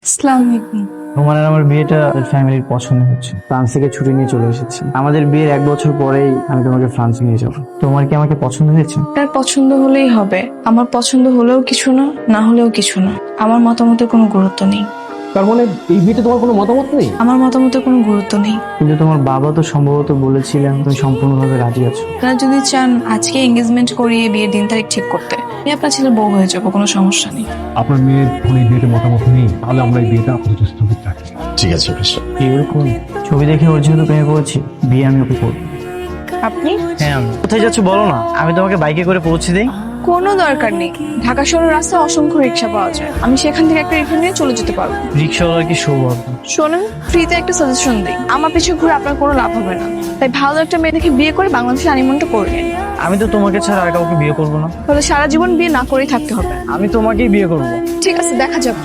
আসসালামু আলাইকুম। তোমার আর আমার বিয়েটা ফ্যামিলির পছন্দ হচ্ছে। ফ্রান্স থেকে ছুটি নিয়ে চলে এসেছি। আমাদের বিয়ের 1 বছর পরেই আমি তোমাকে ফ্রান্স নিয়ে যাবো। তোমার কি আমাকে পছন্দ হয়েছে? তার পছন্দ হলেই হবে। আমার পছন্দ হলেও কিছু না, না হলেও কিছু না। আমার মতামতের কোনো গুরুত্ব নেই। তার মানে এই বিয়েতে তোমার কোনো মতামত নেই? আমার মতামতের কোনো গুরুত্ব নেই। কিন্তু তোমার বাবা তো সম্ভবত বলেছিলেন তুমি সম্পূর্ণভাবে রাজি আছো। আপনারা যদি চান আজকে এঙ্গেজমেন্ট করিয়ে বিয়ের দিন তারিখ ঠিক করতে, আমি আপনার ছেলের বউ হয়ে যাবো, কোনো সমস্যা নেই। আপনার মেয়ের কোনো এই বিয়েতে মতামত নেই, তাহলে আমরা এই বিয়েটা আপাতত স্থগিত রাখছি। ঠিক আছে বেশ। এরকম ছবি দেখে ওর যেহেতু প্রেমে পড়েছি, বিয়ে আমি ওকে করবো। আপনি? হ্যাঁ আমি। কোথায় যাচ্ছ বলো না, আমি তোমাকে বাইকে করে পৌঁছে দিই। কোনো দরকার নেই। ঢাকা শহরের রাস্তায় অসংখ্য রিক্সা পাওয়া যায়, আমি সেখান থেকে একটা রিক্সা নিয়ে চলে যেতে পারবো। রিক্সাওয়ালার কি সৌভাগ্য। শোনেন, ফ্রিতে একটা সাজেশন দিই, আমার পিছু ঘুরে আপনার কোনো লাভ হবে না। তাই ভালো একটা মেয়ে দেখে বিয়ে করে বাংলাদেশে হানিমুনটা করে নিন। আমি তো তোমাকে ছাড়া আর কাউকে বিয়ে করবো না। তাহলে সারা জীবন বিয়ে না করেই থাকতে হবে। আমি তোমাকেই বিয়ে করবো। ঠিক আছে, দেখা যাবে।